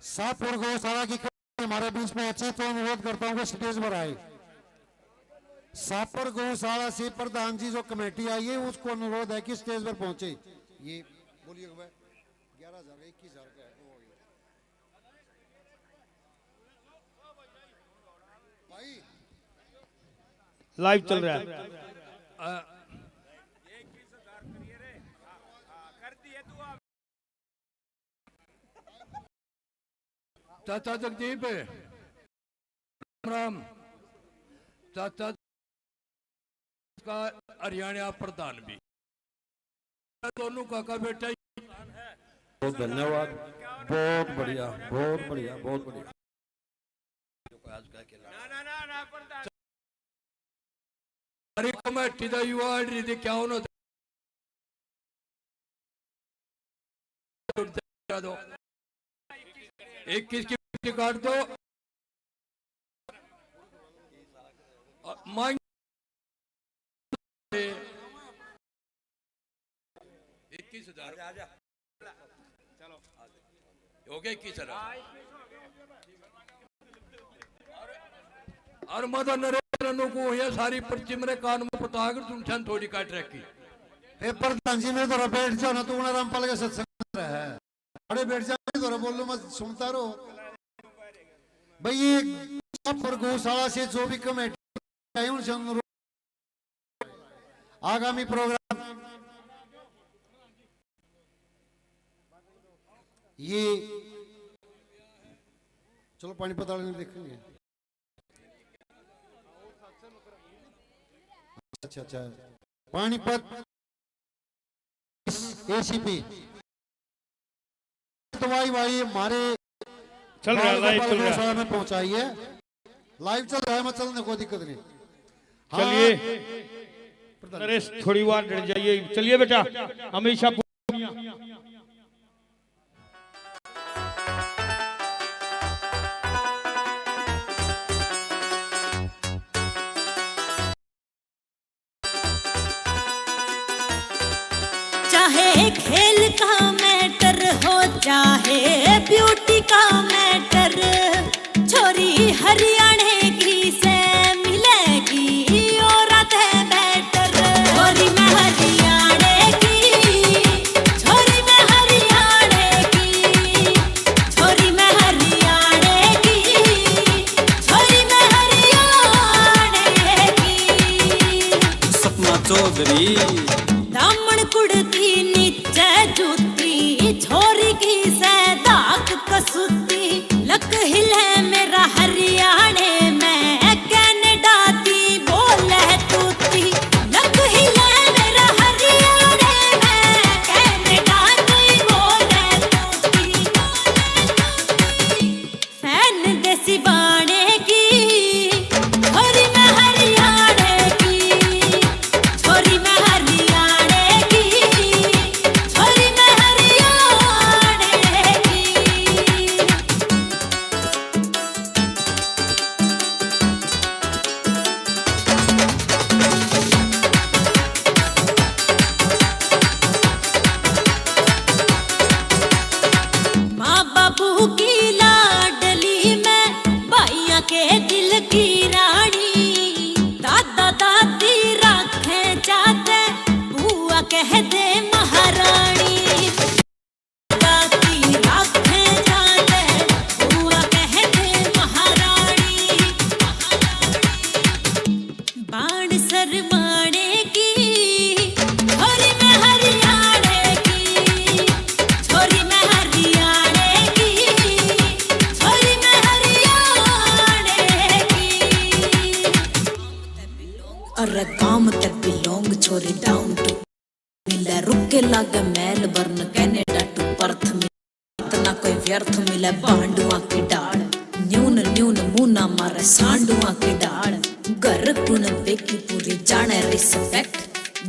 शाहपुर गौशाला की हमारे बीच में अच्छे तो अनुरोध करता हूँ कि स्टेज पर आए। शाहपुर गौशाला से प्रधान जी जो कमेटी आई है उसको अनुरोध है कि स्टेज पर पहुंचे। ये बोलिए 11,000 21,000 का भाई लाइव चल रहा है। चाचा जगदीप राम चाचा का हरियाणा प्रधान भी दोनों काका बेटा। बहुत धन्यवाद, बहुत बढ़िया, बहुत बढ़िया, बहुत बढ़िया। हरी कमेटी का युवा रीति क्या होना दो 21 की काट दो मांग 21,000 चलो हो गया 21,000 और मदन नरेंद्र को ये सारी पर्ची मेरे कान में पताकर तुम थोड़ी काट रखी। प्रधान जी में तो बैठ जाओ ना तू रामपाल के सत्संग है अरे बैठ जाओ तो बोलो मत सुनता रहो भाई। ये शाहपुर गौशाला से जो भी कमेटी है उनसे अनुरोध आगामी प्रोग्राम ये चलो पानीपत वाले देखेंगे। अच्छा अच्छा पानीपत एसीपी दवाई भाई हमारे चल रहा है, लाइव चल रहा है में पहुंचाइए। लाइव चल रहा है मत चलने कोई दिक्कत नहीं। चलिए नरेश थोड़ी बार डर जाइए। चलिए बेटा हमेशा चाहे खेल का मैटर हो चाहे ब्यूटी का मैटर छोरी हरियाणे की से मिलेगी औरत है बेटर। छोरी मैं हरियाणे की छोरी मैं हरियाणे की छोरी मैं हरियाणे की छोरी मैं हरियाणे की। सपना चौधरी दामन कुड़ती नीचे जूती छोरी की सैदाक कसूती लक हिले मेरा हरियाणे में कनाडा दी बोले तूती लक हिले मेरा हरियाणे में कनाडा दी बोले तूती। फैन देसी बाणे की छोरी मैं हरियाणे की छोरी मैं हरियाणे की छोरी मैं हरियाणे की। माँ बापू की लाडली में भाइयों के दिल की रानी दादा दादी रखे जाते बुआ कह दे महारानी। दादी रखे जाते बुआ कह दे महारानी। बाण शर्माने की छोरी मैं हरियाणे की छोरी मैं हरियाणे की छोरी मैं हरियाणे की। अरे काम ते बिलोंग छोरी डाउन टू मिले रुके लागे मेलबर्न कनाडा टू पर्थ में इतना कोई व्यर्थ मिले बांडुआ की डाल न्यून न्यून मुना मारे सांडुआ की डाल घर कुण बेकी पूरी जाने रिस्पेक्ट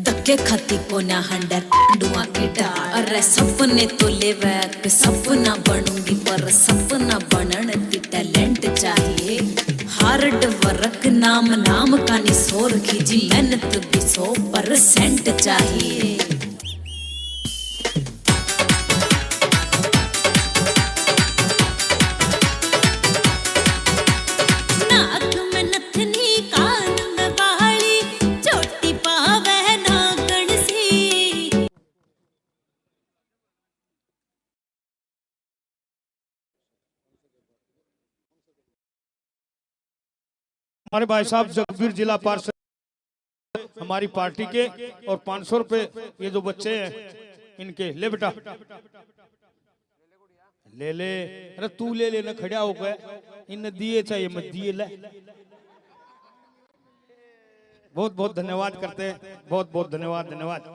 धक्के खाती को ना हंडर पांडुआ की डाल। अरे सपने तो लेवे कि सपना बनूंगी पर सपना बनने की टैलेंट चाहिए। हार्ड वर्क नाम नाम का निसोर खींची मेहनत भी 100% चाहिए। हमारे भाई साहब जगबीर जिला पार्षद हमारी पार्टी के, और 500 रुपए ये जो बच्चे हैं इनके। ले बेटा ले ले, अरे तू ले लेना, खड़ा हो गए, इन दिए चाहिए मत दिए ले। बहुत बहुत धन्यवाद करते हैं, बहुत बहुत धन्यवाद धन्यवाद।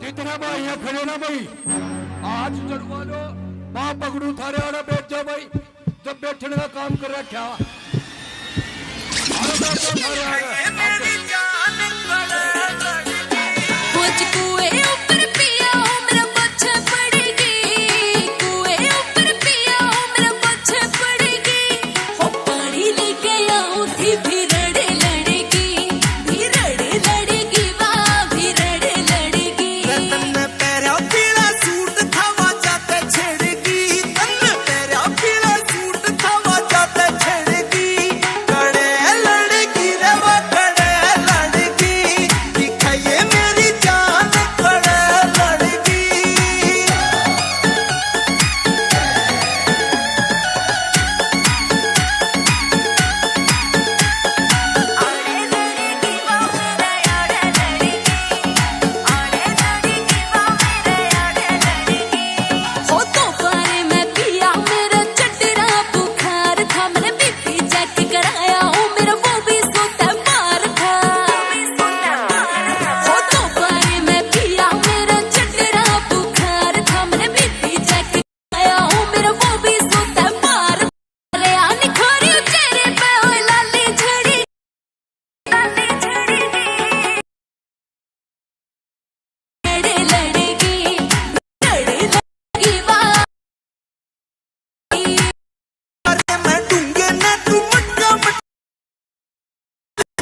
जितना भाई यहाँ खड़े ना भाई, आज चढ़वा लो, वहां पकड़ू थारे वाला बैठ जाओ भाई, जब बैठने का काम कर रखा। मुझ कुएं ऊपर पिया हो मेरा बच्चा पड़ेगी, कुएं ऊपर पिया हो मेरा बच्चा पड़ेगी। हो पानी लेके आऊं थी भी रड़े लड़ेगी, भी रड़े लड़ेगी, वाह भी रड़े लड़ेगी। तन्ने पैरा पीला सूट खावा जाते छेड़ेगी, तन्ने पैरा पीला सूट खावा जाते छेड़ेगी। कड़े लड़ेगी रे वो कड़े लड़ेगी, दिखाइए मेरी जान कड़े लड़ेगी। हो तो पारे में पिया मेरा चटरा बुखार था, मैंने बीपी चेक कराया हूँ मेरा वो भी सोता मार था। हो तो पारे में पिया मेरा चटरा बुखार था, मैंने बीपी चेक कराया हूँ मेरा वो भी सोता मार। अरे आने खोरी चेहरे पे ओए लाली झड़ी, लाली झड़ी लड़े लड़ेगी, लड़े लड़ेगी, वाह अरे मैं डूंगे न तू मटका मटका,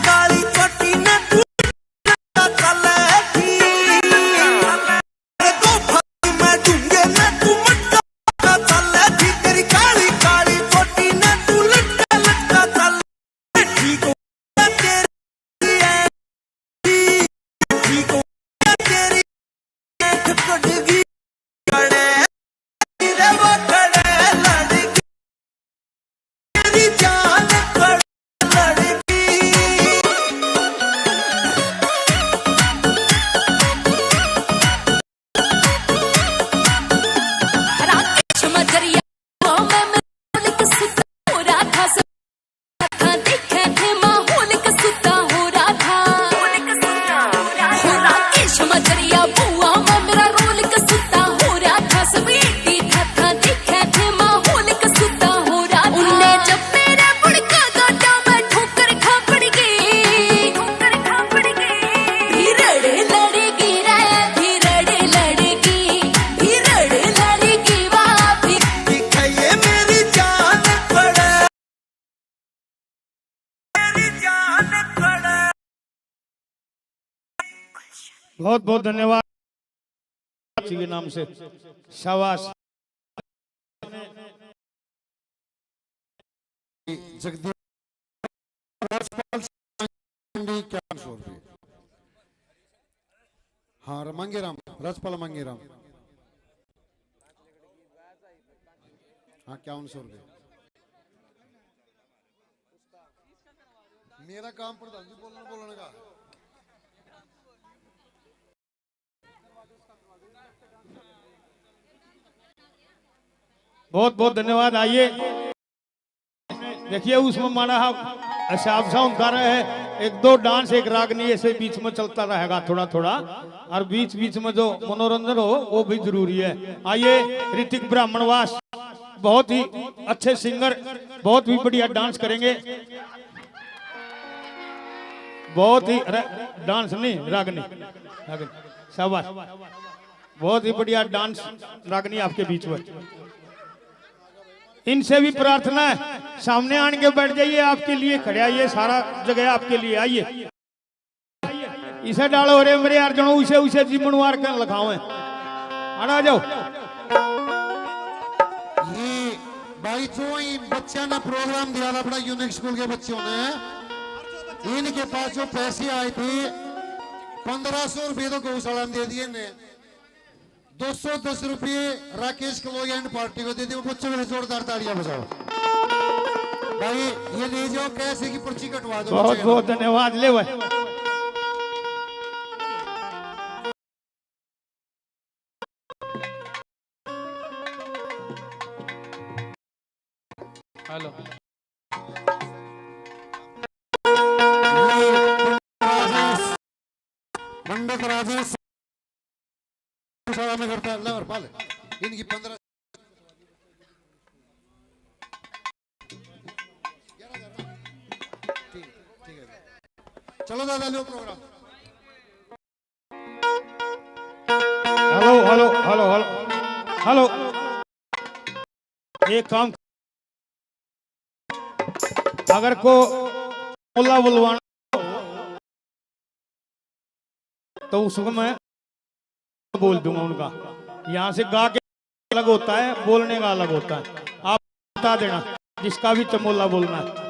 काली चोटी न तू चलेगी। अरे तो भाई मैं डूंगे न तू मटका मटका चलेगी, तेरी काली काली चोटी न तू लटका लटका चले। ठीक हो गया तेरी ऐसी, ठीक हो गया तेरी ऐठ कटगी। कड़े रे वो कड़े लड़गी, मेरी जान कड़े लड़गी। राकेश मजरिया वो मैं माहौल सुता हो रहा था, सब था देखे थे माहौल सुता हो रहा था। हो राकेश मजरिया बुआ मैं मेरा रोल सुता हो रहा था, सब एक था देखे थे माहौल सुता हो रहा था। उनने जब मेरा बुड़का गाटा मैं ठोकर खा पड़ गई, ठोकर खा पड़ गई। भी रड़े लड़ेगी रे, भी रड़े लड़ेगी, भी रड़े लड़ेगी, वाह भी दिखाइए मेरी जान कड़े, मेरी जान कड़े। बहुत बहुत धन्यवाद के नाम से, शाबाश। जगदीश राजपाल मंडी 500 रुपये। हाँ मंगेराम, राजपाल मंगेराम, हाँ 5100 रुपये। मेरा काम प्रधान जी बोलने का। बहुत बहुत धन्यवाद। आइए देखिए उसमें माना हिसाब से कर रहे हैं, एक दो डांस एक रागनी ऐसे बीच में चलता रहेगा थोड़ा थोड़ा, और बीच बीच में जो मनोरंजन हो वो भी जरूरी है। आइए ऋतिक ब्राह्मणवास बहुत ही अच्छे सिंगर, बहुत ही बढ़िया डांस करेंगे, बहुत ही डांस नहीं रागनी, रागनी शाबाश, बहुत ही बढ़िया डांस रागनी आपके बीच में। इनसे भी प्रार्थना है सामने आन के बैठ जाइए, आपके लिए खड़े आइए, सारा जगह आपके लिए। आइए इसे डालो रे मेरे अर्जुन, उसे उसे जीवनवार कर लखाओ, आ जाओ। भाई जो ही बच्चा ने प्रोग्राम दिया था अपना यूनिक स्कूल के बच्चों ने, इनके पास जो पैसे आए थे 1500 रुपये तो गौशाला ने दे दिए ने, 210 रुपये राकेश कलोई एंड पार्टी को दे दिए। बच्चों में जोरदार तालियां बजाओ भाई, ये ले जाओ कैसे की पर्ची कटवा दो। बहुत बहुत धन्यवाद। ले भाई हेलो मंडप राजेश गौशाला में करता है अल्लाह पाल, इनकी 15 चलो दादा लो program. Hello hello hello hello hello, एक काम, अगर को मोहल्ला बुलवाना तो उसको मैं बोल दूंगा उनका। यहाँ से गा के अलग होता है, बोलने का अलग होता है। आप बता देना जिसका भी चमोला बोलना है।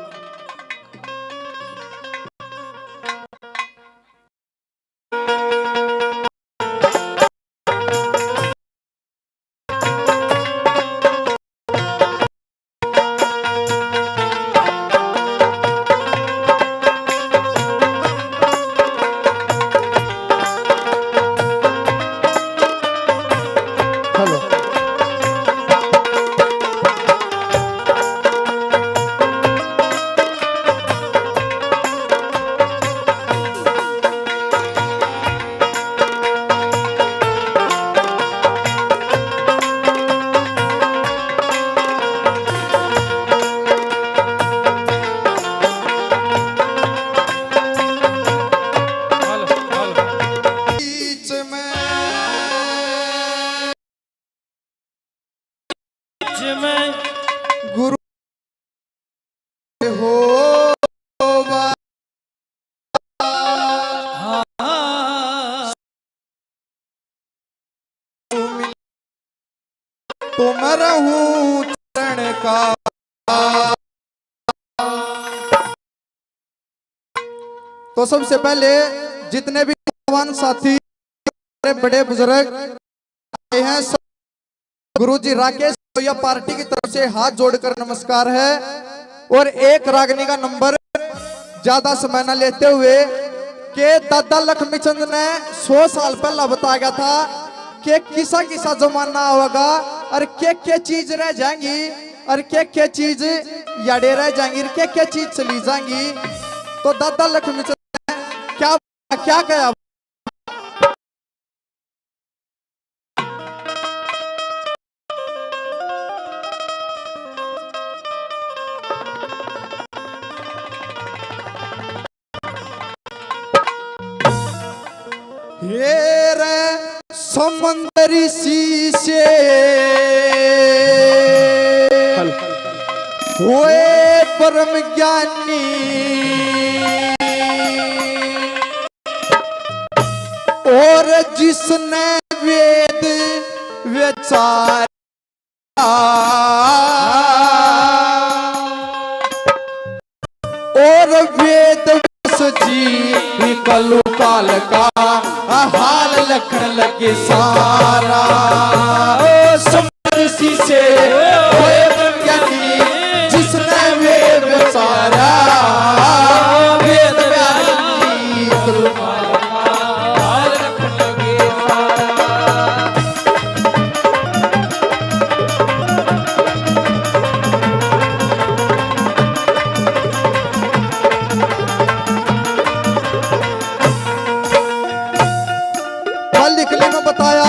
गुरु हो तुम रहूं चरण का। तो सबसे पहले जितने भी भगवान साथी बड़े बुजुर्ग आए हैं, गुरुजी राकेश या पार्टी की तरफ से हाथ जोड़कर नमस्कार है। और एक रागनी का नंबर ज्यादा समय न लेते हुए के दादा लक्ष्मीचंद ने 100 साल पहला बताया गया था कि किसा किसा जमाना होगा और क्या चीज रह जाएंगी और क्या चीज याडे रह जाएंगी, क्या चीज चली जाएंगी। तो दादा लक्ष्मीचंद ने क्या कहा, ये रे समंदरी शीशे हुए परम ज्ञानी, और जिसने वेद विचारा और वेद जी कलु काल का हाल लखन लगे सारा। समरसी से ज्ञानी जिसने वेद विचारा, वेद ज्ञानी कलु काल का हाल लखन लगे सारा। लिखने में बताया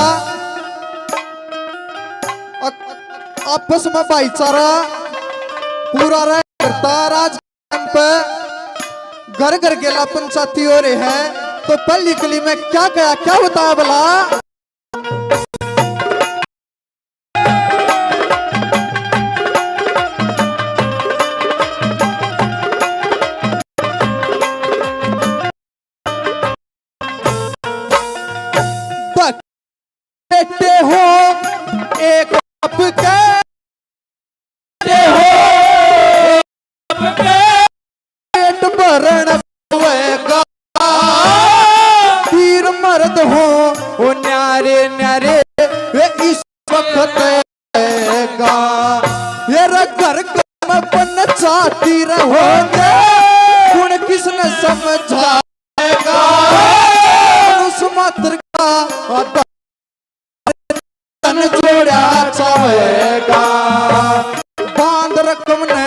आपस में भाईचारा पूरा रह करता, राज पे घर घर गेला पंचायती हो रहे हैं। तो पहली कली में क्या कहा, क्या बताया भला, बेटे हो एक बाप के पेट भरण होएगा वीर मर्द हो वो न्यारे न्यारे वे इस वक्त आएगा ये घर कम बन चाहती रहोगे गुण किसने समझाएगा उस मात्र का तन जोड़ा चाहेगा बांध रकम ने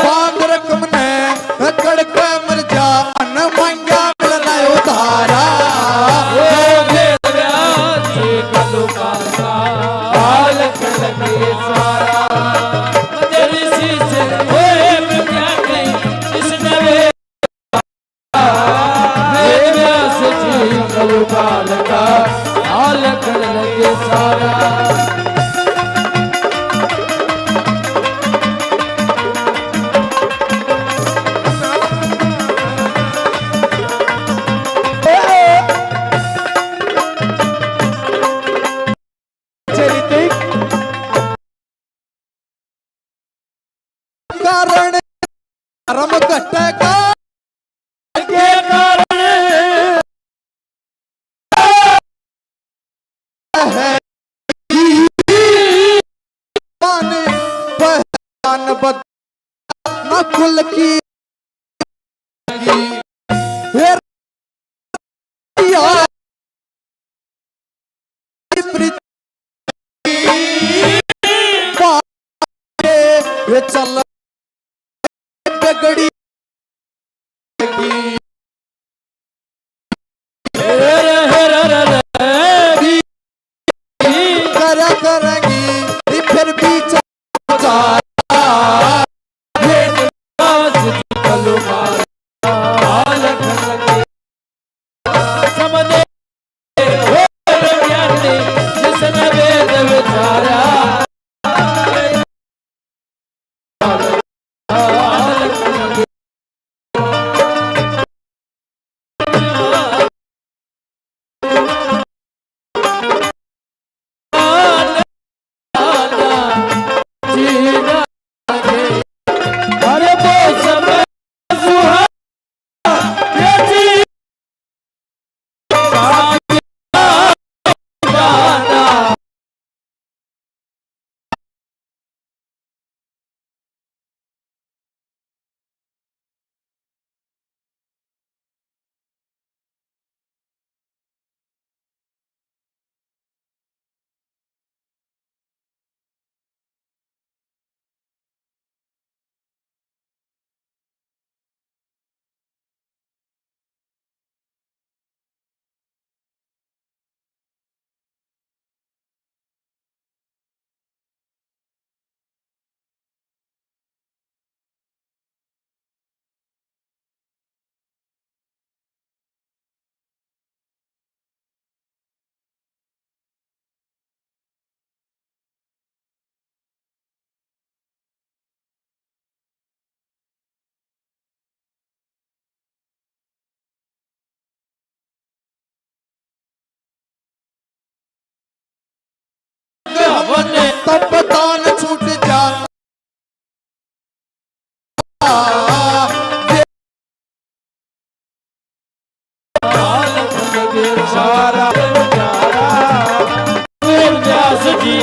बांध रकम ने कड़के मर जा न मंगा मिलना उधारा कारण धर्म घटेगा के कारण है पहचान बद न कुल की ये चल गड़ी करा करेंगी फिर भी तब तान छूट जा सारा व्यास जी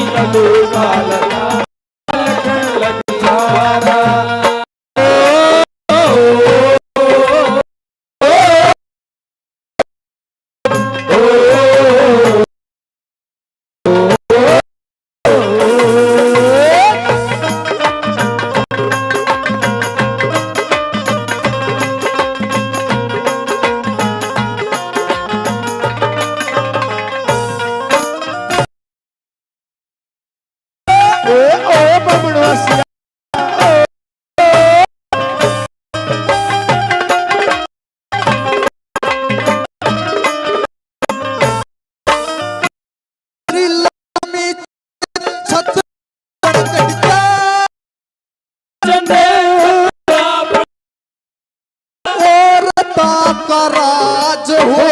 का राज हो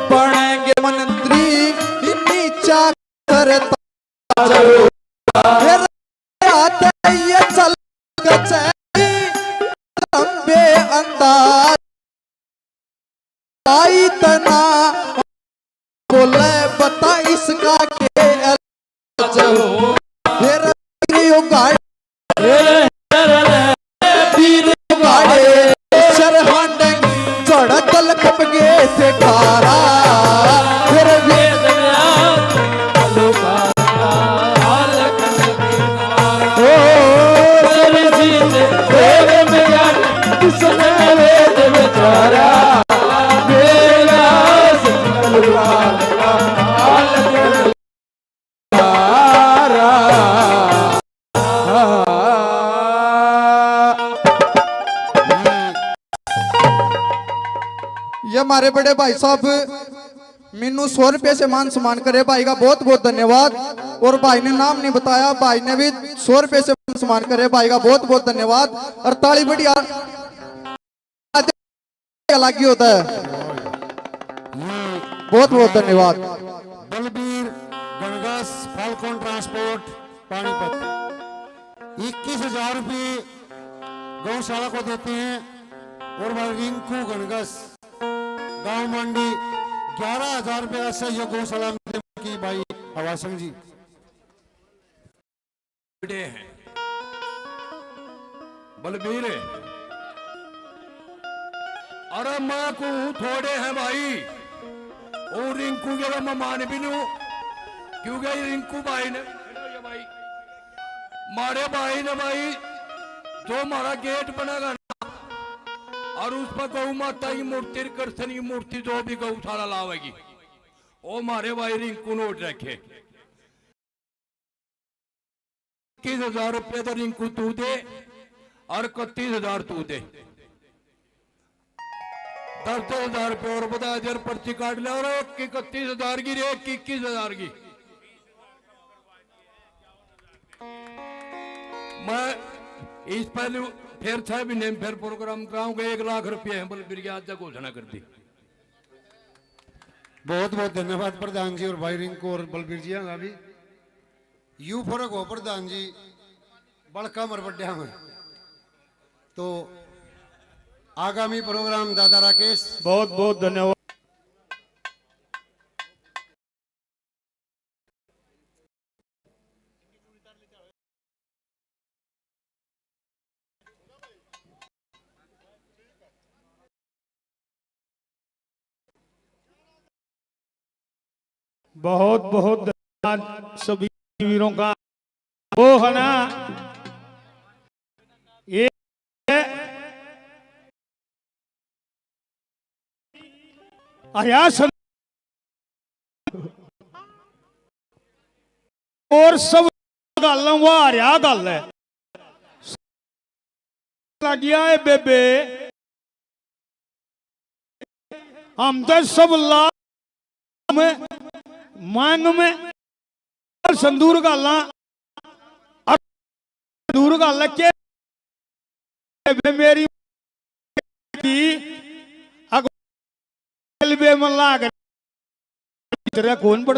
बनेंगे मंत्री नीचा करता आई तना बोले बता इसका के फिर गाड़े सरहंड चढ़ कल कप गे से खारा फिर ये हमारे बड़े भाई साहब मीनू 100 रुपए से मान सम्मान करे, भाई का बहुत बहुत धन्यवाद। और भाई ने नाम नहीं बताया, भाई ने भी 100 रुपए से मान सम्मान करे, भाई का बहुत बहुत धन्यवाद। और ताली बढ़िया अलग ही होता है, बहुत बहुत धन्यवाद। बलबीर गणगस फाल्कन ट्रांसपोर्ट पानीपत 21,000 रुपये गौशाला को देते हैं। और भाई रिंकू गणगस गांव मंडी 11,000 रुपये सहयोग गौशाला में की भाई हवा सिंह जी। हैं बलबीर अरे माँ को थोड़े हैं भाई, और रिंकू के मैं मान भी लू क्योंकि रिंकू भाई ने भाई मारे भाई ने भाई जो हमारा गेट बनेगा ना, और उस पर गौ माता की मूर्ति कृष्ण की मूर्ति जो भी गौशाला लावेगी वो मारे भाई रिंकू नोट रखे। 21,000 रुपये तो रिंकू तू दे और 31,000 तू दे, 10,000 रुपये और बता 1,000 पर्ची काट ले। और 31,000 की रे 21,000 की मैं इस पहले फिर 6 महीने में फिर प्रोग्राम कराऊंगा। 1 लाख रुपये है बलबीर की आज तक घोषणा कर दी। बहुत बहुत धन्यवाद प्रधान जी और भाई रिंकू और बलबीर जी। हाँ भी यू फर्क हो प्रधान जी बड़का मरबड्या में। तो आगामी प्रोग्राम दादा राकेश बहुत बहुत धन्यवाद। बहुत बहुत धन्यवाद सभी वीरों का। वो है ना ये अयास और सब गल वो हरिया गल है लग गया है बेबे। हम तो सब ला में मान में संदूर गाला संदूर गाला के मेरी मन लाग कौन पड़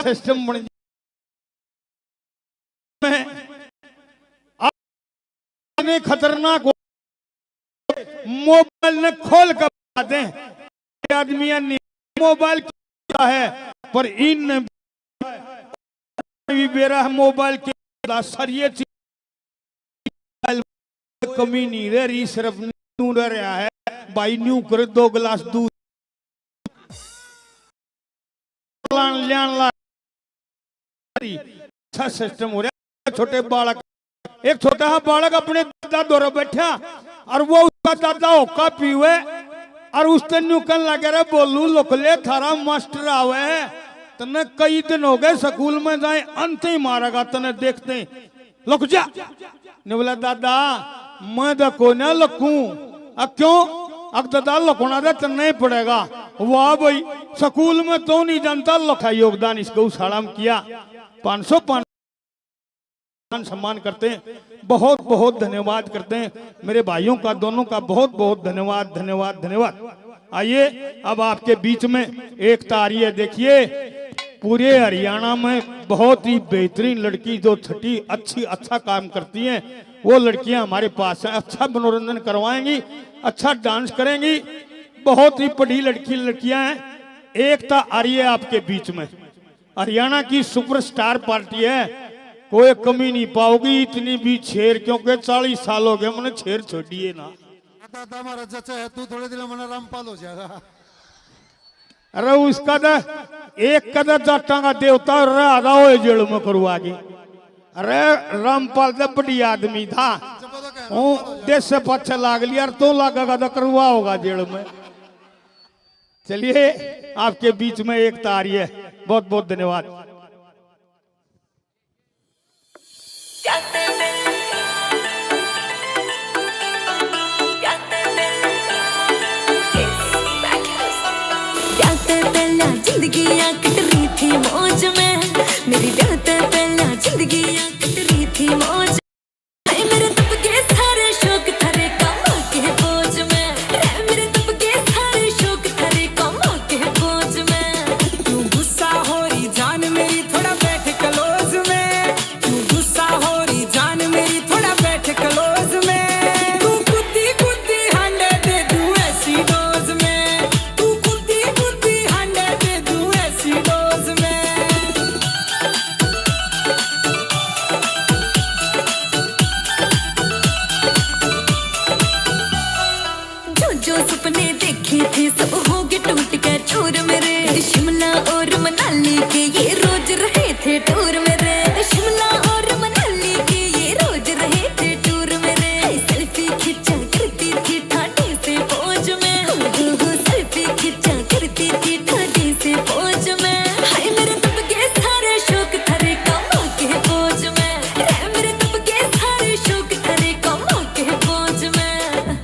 सिस्टम बन में खतरनाक मोबाइल ने खोल कर बताते हैं आदमी मोबाइल क्या है, पर इन भी बेरा मोबाइल के सारी चीज कमी नहीं रह रही, सिर्फ न्यू रह रहा है। भाई न्यू कर 2 गिलास दूध अच्छा सिस्टम हो रहा है। छोटे बालक एक छोटा सा बालक अपने दादा दौरे बैठा और वो उसका दादा होका पीवे और उस दिन न्यूकन लगे रहे बोलू लोकले थारा मास्टर आवे तने कई दिन हो गए स्कूल में जाए अंत ही मारेगा तने देखते लुक जा ने बोला दादा मैं देखो ना लखू अब क्यों अब दादा लखोना दे तने पड़ेगा। वाह भाई स्कूल में तो नहीं जानता लखा योगदान इस गौशाला में किया। 500 सम्मान करते हैं, बहुत बहुत धन्यवाद करते हैं मेरे भाइयों का, दोनों का बहुत बहुत धन्यवाद धन्यवाद धन्यवाद। आइए अब आपके बीच में एक तारी है, देखिए पूरे हरियाणा में बहुत ही बेहतरीन लड़की जो छठी अच्छा काम करती हैं वो लड़कियां हमारे पास हैं, अच्छा मनोरंजन करवाएंगी। अच्छा डांस करेंगी। बहुत ही पढ़ी लड़कियां हैं। एकता आ रही है आपके बीच में। हरियाणा की सुपरस्टार पार्टी है, कोई कमी नहीं पाओगी। इतनी भी छेर, क्योंकि 40 साल हो गए मैंने छेर छोड़िए ना। दादा हमारा चचा है, तू थोड़े दिन में रामपाल हो जाएगा। अरे उसका तो एक कदर जाटा का देवता राधा हो जेल में करवागे। अरे रामपाल तो बड़ी आदमी था, देश से पक्ष लाग लिया, तो लागेगा तो करवा होगा जेल में। चलिए आपके बीच में एकता आ रही है। बहुत बहुत धन्यवाद। जिंदगियां कट रही थी मौज में, मेरी ब्याह से पहला जिंदगियां कट रही थी मौज। मेरे तब के सारे शौक थरे कमा के बोझ में, मेरे तब के सारे शौक थरे कमा के बोझ में। तू गुस्सा हो रही जान मेरी थोड़ा बैठ क्लोज में, तू गुस्सा हो रही जान मेरी थोड़ा बैठ क्लोज में। तू कुत्ती कुत्ती हांडे दे दूं ऐसी डोज में, तू कुत्ती कुत्ती हांडे दे दूं ऐसी डोज में। जो सपने देखे थे सब हो गए टूट के चूर मेरे। शिमला और मनाली के ये रोज रहे थे टूर मेरे। शिमला और मनाली के ये रोज रहे थे टूर मेरे। सेल्फी खिंचा करती थी ठाटे से पोज में, सेल्फी खिंचा करती थी ठाटे से पोज में। हाय मेरे तब के सारे शौक थरे कमा के बोझ में, मेरे तब के सारे शौक थरे कमा के बोझ में।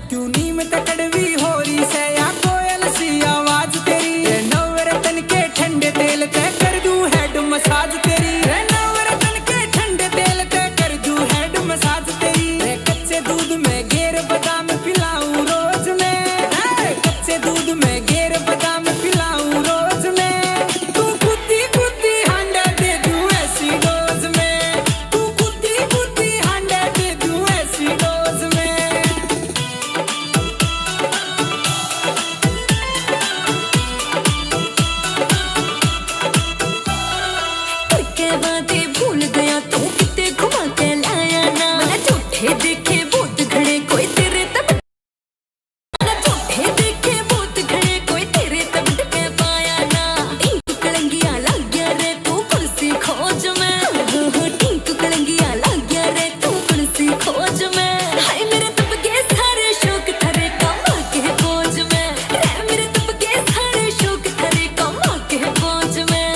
क्यों नीम तकड़वी हो रही से या कोयल सी आवाज तेरी। रे नवरत्न के ठंडे तेल ते कर दूं हेड मसाज तेरी। रे नवरत्न के ठंडे तेल ते कर दूं हेड मसाज तेरी। रे कच्चे दूध में गेर बादाम पिलाऊं रोज में, रे कच्चे दूध में गेर बादाम पिलाऊं रोज में। तू कुत्ती कुत्ती हांडे दे दूं ऐसी डोज में, तू कुत्ती कुत्ती हांडे दे दूं ऐसी डोज में। करके वादे भूल गया तू किते घुमा के लाया ना। मैंने झूठे देखे भूत घड़े कोई तेरे तब, मैंने झूठे देखे भूत घड़े कोई तेरे तब के पाया ना। टिंकू कलंगिया लग गया रे तू कुर्सी खोज में, टिंकू कलंगिया लग गया रे तू कुर्सी खोज में। हाय मेरे तब के सारे शौक थरे कमा के बोझ में, मेरे तब के सारे शौक थरे कमा के बोझ में।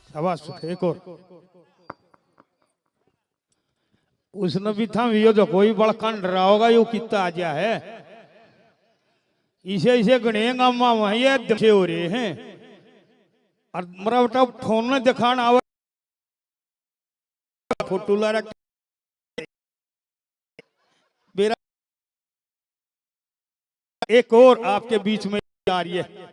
शाबाश, एक और। उसने भी था यो जो कोई बड़कन डरा होगा यो कितना आ गया है। इसे इसे गणेगा वहां ये दे हो रहे हैं। और मेरा बेटा फोन में दिखाना आवा फोटो ला रख मेरा। एक और आपके बीच में आ रही है।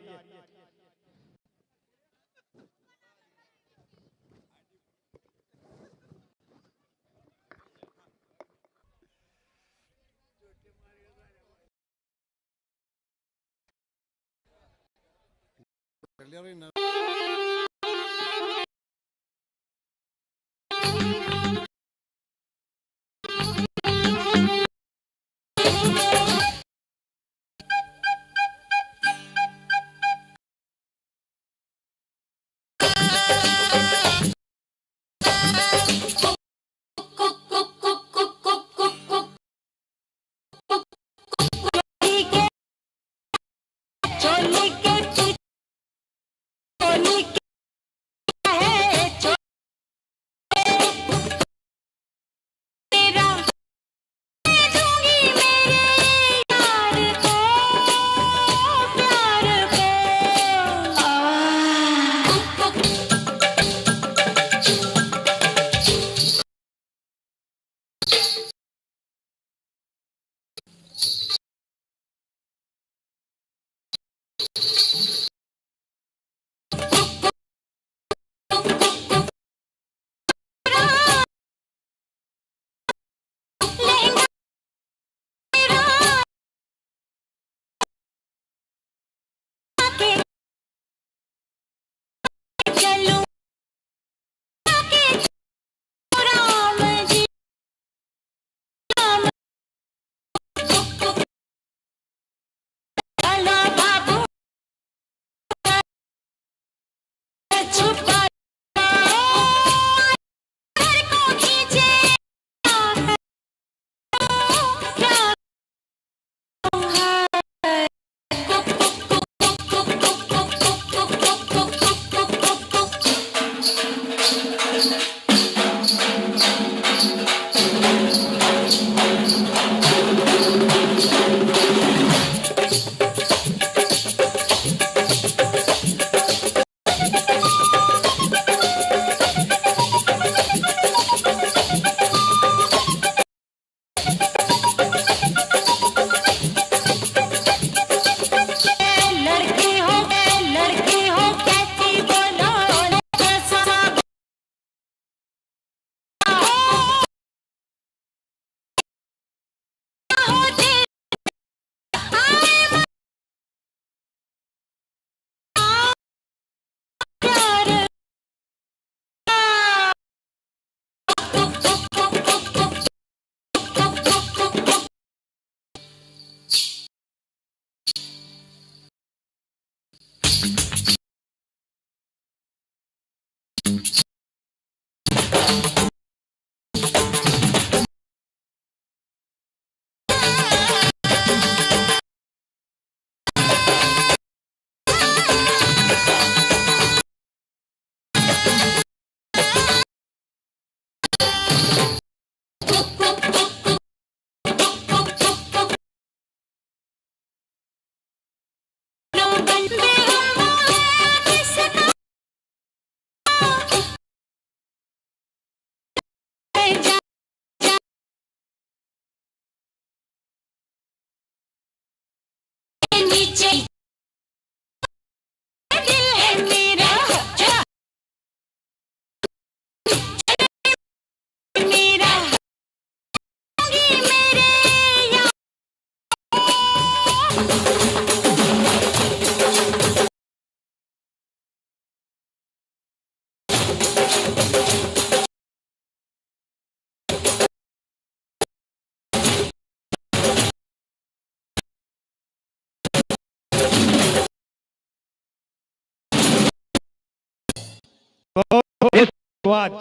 आवाज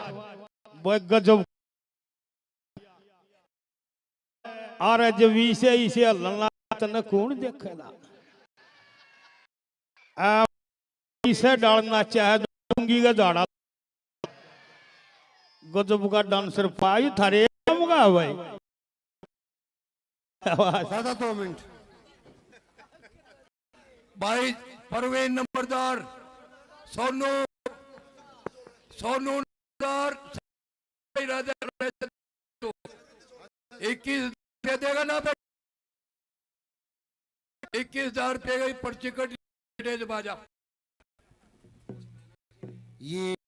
वो एक गजब और जब इसे हल्ला तने कौन देखेगा इसे डालना चाहे दूंगी का दाड़ा गजब का डांसर पाई थारे होगा भाई आवाज दादा 2 मिनट भाई परवेज नंबरदार सोनू नंबरदार 21 दे देगा ना 21,000 रुपये की पर्ची कट बाजा ये